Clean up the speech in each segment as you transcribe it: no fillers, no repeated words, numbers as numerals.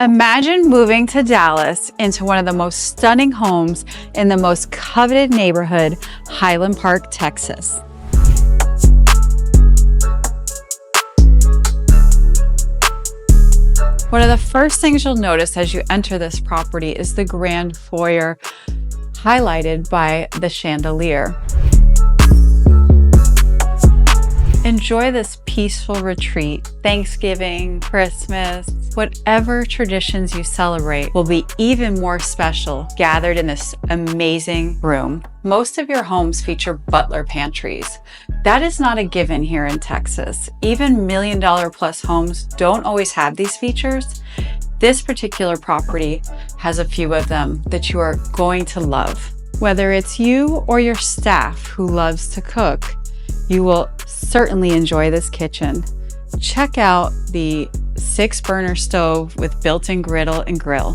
Imagine moving to Dallas into one of the most stunning homes in the most coveted neighborhood, Highland Park, Texas. One of the first things you'll notice as you enter this property is the grand foyer, highlighted by the chandelier. Enjoy this peaceful retreat. Thanksgiving, Christmas, whatever traditions you celebrate will be even more special gathered in this amazing room. Most of your homes feature butler pantries. That is not a given here in Texas. Even $1 million plus homes don't always have these features. This particular property has a few of them that you are going to love. Whether it's you or your staff who loves to cook, you will certainly enjoy this kitchen. Check out the 6-burner stove with built-in griddle and grill.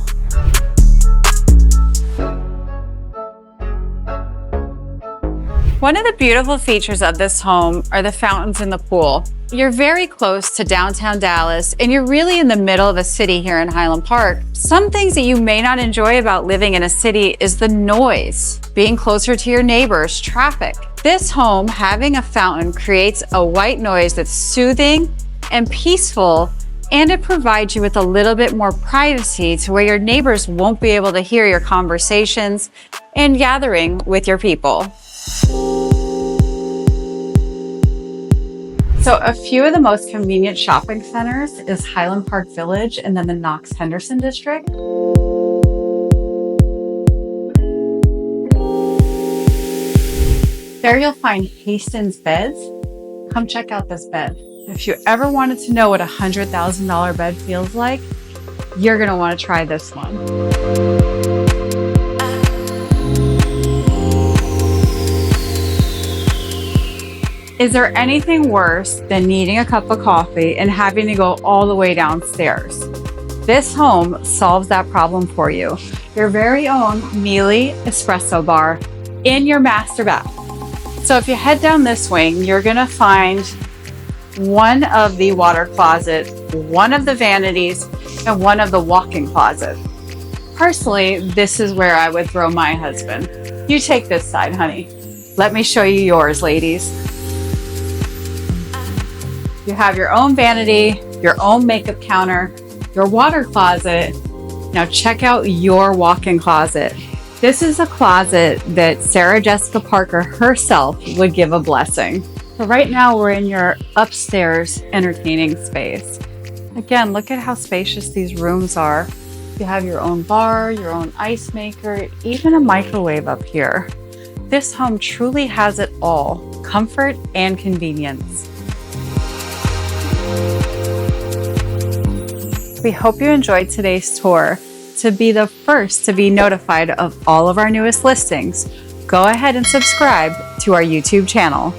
One of the beautiful features of this home are the fountains in the pool. You're very close to downtown Dallas, and you're really in the middle of the city here in Highland Park. Some things that you may not enjoy about living in a city is the noise, being closer to your neighbors, traffic. This home, having a fountain, creates a white noise that's soothing and peaceful, and it provides you with a little bit more privacy to where your neighbors won't be able to hear your conversations and gathering with your people. So a few of the most convenient shopping centers is Highland Park Village and then the Knox-Henderson district. There you'll find Hastings Beds. Come check out this bed. If you ever wanted to know what a $100,000 bed feels like, you're gonna want to try this one. Is there anything worse than needing a cup of coffee and having to go all the way downstairs? This home solves that problem for you. Your very own Mealy espresso bar in your master bath. So if you head down this wing, you're gonna find one of the water closets, one of the vanities, and one of the walk-in closet. Personally, this is where I would throw my husband. You take this side, honey. Let me show you yours, ladies. You have your own vanity, your own makeup counter, your water closet. Now check out your walk-in closet. This is a closet that Sarah Jessica Parker herself would give a blessing. So right now we're in your upstairs entertaining space. Again, look at how spacious these rooms are. You have your own bar, your own ice maker, even a microwave up here. This home truly has it all, comfort and convenience. We hope you enjoyed today's tour. To be the first to be notified of all of our newest listings, go ahead and subscribe to our YouTube channel.